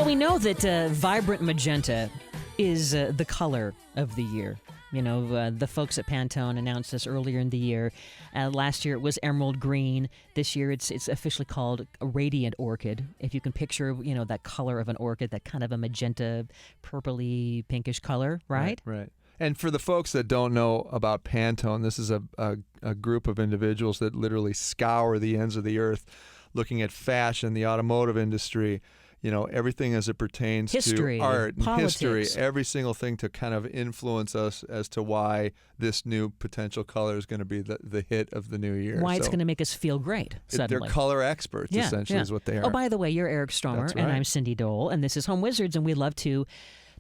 we know that vibrant magenta is the color of the year. You know, the folks at Pantone announced this earlier in the year. Last year it was emerald green. This year it's officially called a radiant orchid. If you can picture, you know, that color of an orchid, that kind of a magenta, purpley, pinkish color, right? Right. And for the folks that don't know about Pantone, this is a group of individuals that literally scour the ends of the earth looking at fashion, the automotive industry, you know, everything as it pertains history, to art and politics. history, every single thing to kind of influence us as to why this new potential color is going to be the hit of the new year. Why it's going to make us feel great suddenly. They're color experts, essentially, is what they are. Oh, by the way, you're Eric Stromer, That's right. and I'm Cindy Dole, and this is Home Wizards, and we love to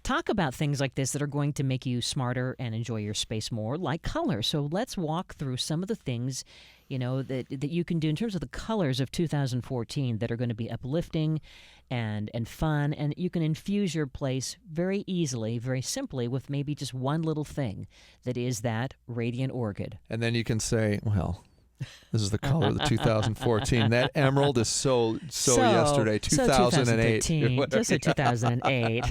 talk about things like this that are going to make you smarter and enjoy your space more, like color. So let's walk through some of the things, you know, that you can do in terms of the colors of 2014 that are going to be uplifting and fun, and you can infuse your place very easily, very simply, with maybe just one little thing that is that radiant orchid. And then you can say, well, this is the color of the 2014. That emerald is so yesterday, 2008. So just a 2008.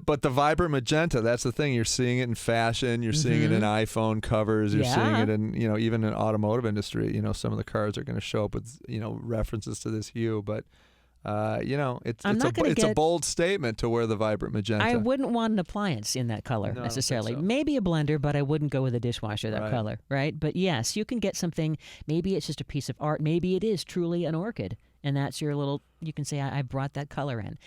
But the vibrant magenta, that's the thing. You're seeing it in fashion. You're seeing it in iPhone covers. You're seeing it in, you know, even in automotive industry. You know, some of the cars are going to show up with, you know, references to this hue, but you know, it's a bold statement to wear the vibrant magenta. I wouldn't want an appliance in that color necessarily. So. Maybe a blender, but I wouldn't go with a dishwasher that color, right? But yes, you can get something. Maybe it's just a piece of art. Maybe it is truly an orchid, and that's your little. You can say, I brought that color in.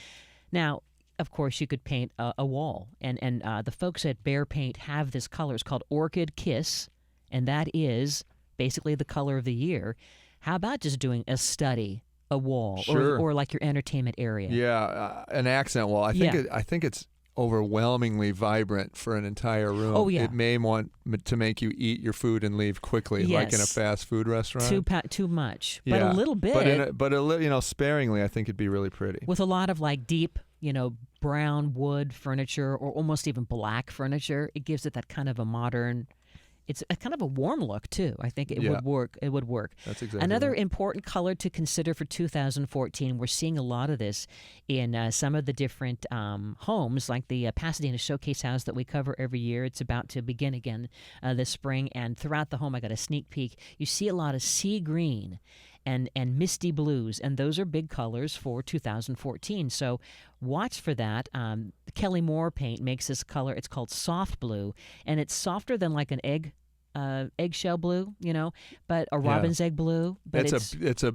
Now, of course, you could paint a wall, and the folks at Behr Paint have this color. It's called Orchid Kiss, and that is basically the color of the year. How about just doing a study? A wall, or like your entertainment area. Yeah, an accent wall. I think it's overwhelmingly vibrant for an entire room. Oh yeah, it may want to make you eat your food and leave quickly, like in a fast food restaurant. Too much, but a little bit. But you know, sparingly, I think it'd be really pretty. With a lot of like deep, you know, brown wood furniture, or almost even black furniture, it gives it that kind of a modern. It's a kind of a warm look, too. I think it would work. It would work. That's exactly Another right. important color to consider for 2014, we're seeing a lot of this in some of the different homes, like the Pasadena Showcase House that we cover every year. It's about to begin again this spring. And throughout the home, I got a sneak peek. You see a lot of sea green and misty blues, and those are big colors for 2014. So watch for that. Kelly Moore Paint makes this color. It's called soft blue, and it's softer than like an eggshell blue, you know, but a robin's egg blue. But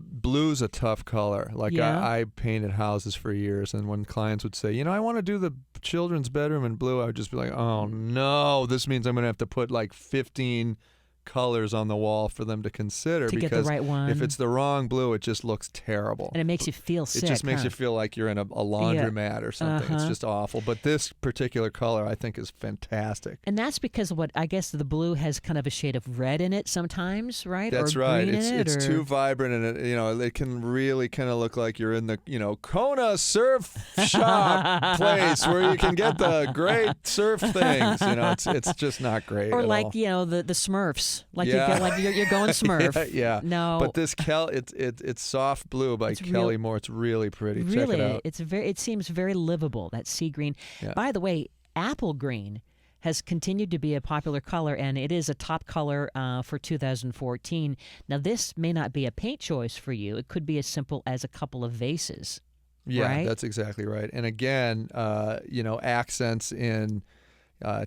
blue's a tough color. Like I painted houses for years, and when clients would say, you know, I want to do the children's bedroom in blue, I would just be like, oh no, this means I'm going to have to put like 15 colors on the wall for them to consider, to because get the right one. If it's the wrong blue, it just looks terrible, and it makes you feel sick. It just makes you feel like you're in a laundromat or something. It's just awful. But this particular color, I think, is fantastic. And that's because of what I guess the blue has kind of a shade of red in it sometimes, right? That's or right. Green It's too vibrant, and it can really kind of look like you're in the Kona surf shop place where you can get the great surf things. You know, it's just not great. Or at like all. The Smurfs. Like you're going Smurf. yeah. No. But this it's soft blue by Kelly Moore. It's really pretty. Really, check it out. it seems very livable, that sea green. Yeah. By the way, apple green has continued to be a popular color, and it is a top color for 2014. Now, this may not be a paint choice for you. It could be as simple as a couple of vases. Yeah, right? That's exactly right. And again, accents in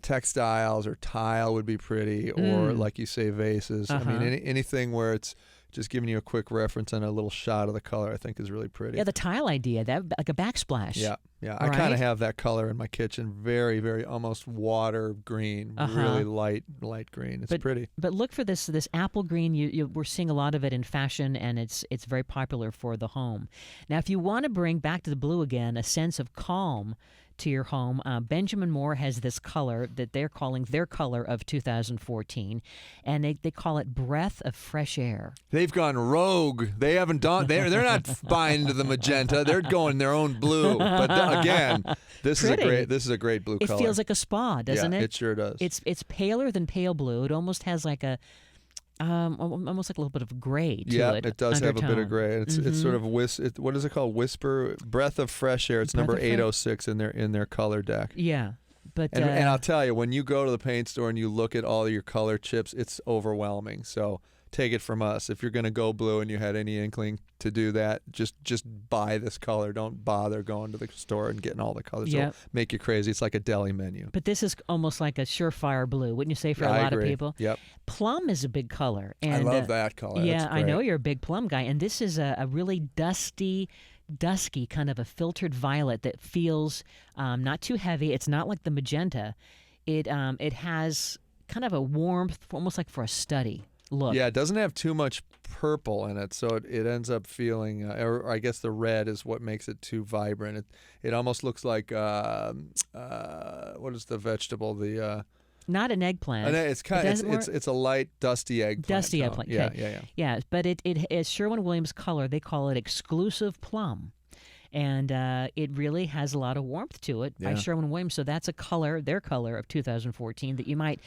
textiles or tile would be pretty, or like you say, vases. I mean, anything where it's just giving you a quick reference and a little shot of the color, I think is really pretty. Yeah, the tile idea, that like a backsplash. Yeah. Right? I kind of have that color in my kitchen, very, very almost water green, really light green. It's pretty. But look for this apple green. We're seeing a lot of it in fashion, and it's very popular for the home. Now, if you want to bring back to the blue again a sense of calm to your home, Benjamin Moore has this color that they're calling their color of 2014, and they call it breath of fresh air. They've gone rogue. They haven't done. They're not buying into the magenta. They're going their own blue. But again, this is a great blue color. It feels like a spa, doesn't it? It sure does. It's paler than pale blue. It almost has like a Almost like a little bit of gray to Yeah, it. it does have a bit of undertone. gray. It's sort of what is it called? Breath of fresh air. It's Breath number of fresh- 806 in their color deck. Yeah, but And I'll tell you, when you go to the paint store and you look at all your color chips, it's overwhelming. So take it from us. If you're going to go blue and you had any inkling to do that, just buy this color. Don't bother going to the store and getting all the colors. Yep. It'll make you crazy. It's like a deli menu. But this is almost like a surefire blue, wouldn't you say, for a I lot agree. of people? Yep. Plum is a big color. And, I love that color. Yeah, That's I know great. you're a big plum guy. And this is a really dusky, kind of a filtered violet that feels not too heavy. It's not like the magenta. It has kind of a warmth, almost like for a study look. Yeah, it doesn't have too much purple in it, so it ends up feeling, or I guess the red is what makes it too vibrant. It almost looks like, what is the vegetable? Not an eggplant. It's it's a light dusty eggplant. Dusty tone. eggplant. Yeah, Okay. yeah. Yeah, but it is Sherwin-Williams color. They call it exclusive plum. And it really has a lot of warmth to it by Yeah. Sherwin-Williams. So that's a color, their color of 2014 that you might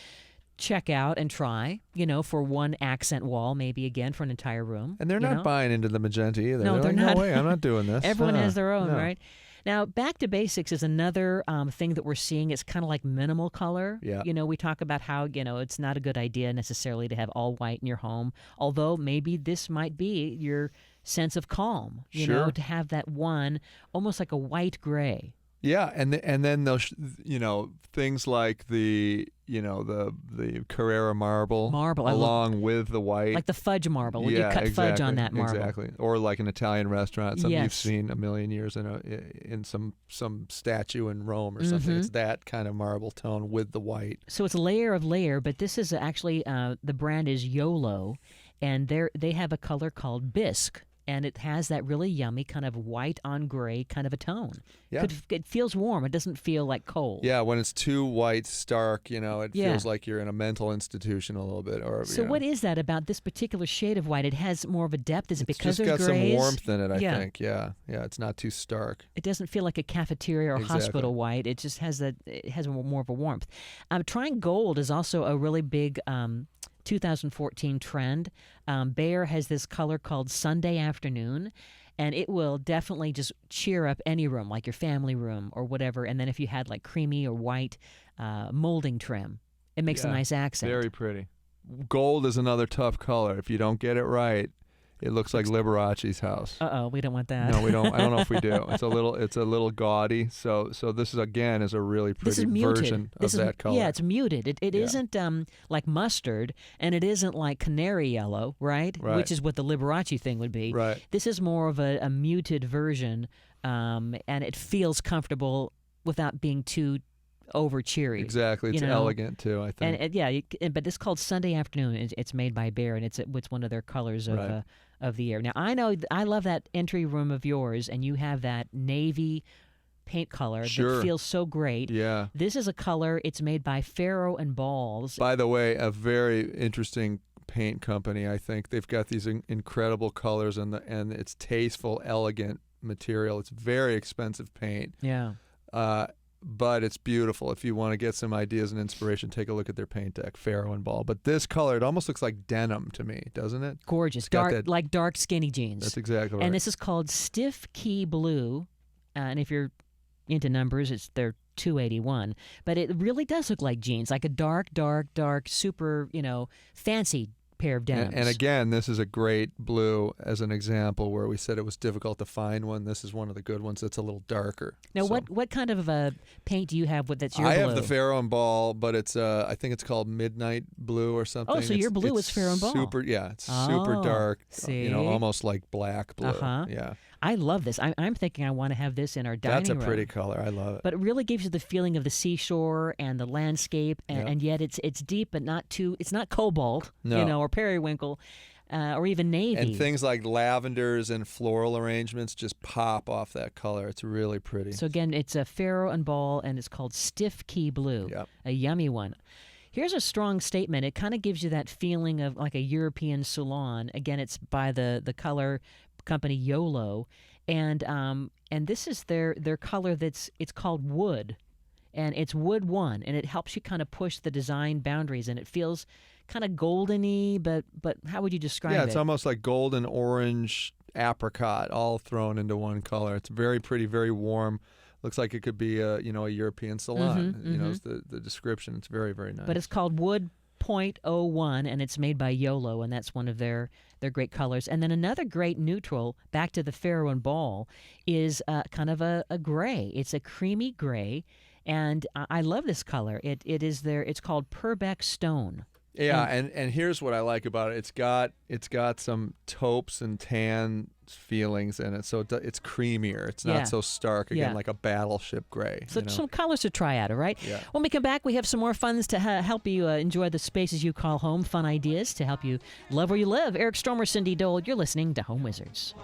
check out and try, for one accent wall, maybe again for an entire room. And they're not buying into the magenta either. No, they're like, not. No way, I'm not doing this. Everyone has their own, no. right? Now, back to basics is another thing that we're seeing. It's kind of like minimal color. Yeah. We talk about how, it's not a good idea necessarily to have all white in your home, although maybe this might be your sense of calm, Sure. to have that one almost like a white gray. Yeah, and then they'll things like the Carrara marble I along with the white, like the fudge marble. When yeah, you cut exactly, fudge on that marble. exactly, or like an Italian restaurant, something you've Yes. seen a million years in some statue in Rome or something. It's that kind of marble tone with the white. So it's a layer of layer, but this is actually the brand is Yolo, and they have a color called bisque. And it has that really yummy kind of white on gray kind of a tone. Yeah. It feels warm. It doesn't feel like cold. Yeah, when it's too white, stark, it Yeah. feels like you're in a mental institution a little bit. Or So what is that about this particular shade of white? It has more of a depth. Is it It's because just there's got grays? some warmth in it, I Yeah. think. Yeah, it's not too stark. It doesn't feel like a cafeteria or Exactly. hospital white. It just has that. It has more of a warmth. Trying gold is also a really big 2014 trend. Bayer has this color called Sunday Afternoon, and it will definitely just cheer up any room, like your family room or whatever. And then if you had like creamy or white molding trim, it makes a Yeah, nice accent. Very pretty. Gold is another tough color. If you don't get it right, it looks like Liberace's house. We don't want that. No, we don't. I don't know if we do. It's a little gaudy. So this is again is a really This pretty is muted. version This of is, that color. Yeah, it's muted. It Yeah. isn't like mustard, and it isn't like canary yellow, right? Right. Which is what the Liberace thing would be. Right. This is more of a muted version, and it feels comfortable without being too over cheery. Exactly. It's elegant too, I think. But it's called Sunday Afternoon. It's made by Bayer, and it's one of their colors Right. Of the year. Now I know I love that entry room of yours, and you have that navy paint color Sure. that feels so great. Yeah. This is a color. It's made by Faro and Balls. By the way, a very interesting paint company. I think they've got these incredible colors and it's tasteful, elegant material. It's very expensive paint. Yeah. But it's beautiful. If you want to get some ideas and inspiration, take a look at their paint deck, Faro and Ball. But this color, it almost looks like denim to me, doesn't it? Gorgeous. got Dark, that- like dark skinny jeans. That's exactly right. And this is called Stiff Key Blue. And if you're into numbers, they're 281. But it really does look like jeans, like a dark, super, fancy pair of denims. And again, this is a great blue as an example where we said it was difficult to find one. This is one of the good ones that's a little darker. Now, So, what kind of a paint do you have that's your I blue? have the Faro and Ball, but it's I think it's called Midnight Blue or something. Oh, so your blue it's is Faro and Ball. Super, yeah, it's super Oh, dark. see? Almost like black blue. Uh-huh. Yeah, I love this. I'm thinking I want to have this in our dining that's a room. pretty color. I love it. But it really gives you the feeling of the seashore and the landscape, and, Yep. and yet it's deep, but not too. It's not cobalt, No. or periwinkle, or even navy. And things like lavenders and floral arrangements just pop off that color. It's really pretty. So again, it's a Faro and Ball, and it's called Stiff Key Blue. Yep. A yummy one. Here's a strong statement. It kind of gives you that feeling of like a European salon. Again, it's by the color company Yolo, and this is their color it's called Wood, and it's Wood 1, and it helps you kind of push the design boundaries, and it feels kind of goldeny, but how would you describe it? Yeah, it's almost like golden orange apricot all thrown into one color. It's very pretty, very warm. Looks like it could be a European salon. You know, it's the description. It's very, very nice. But it's called Wood .01, and it's made by Yolo, and that's one of their great colors. And then another great neutral, back to the Faro and Ball, is kind of a gray. It's a creamy gray, and I love this color. It's called Purbeck Stone. Yeah, and here's what I like about it. It's got some taupes and tan feelings in it, so it's creamier. It's not so stark, again, like a battleship gray. So some colors to try out, all right? Yeah. When we come back, we have some more funs to help you enjoy the spaces you call home, fun ideas to help you love where you live. Eric Stromer, Cindy Dole, you're listening to Home Wizards.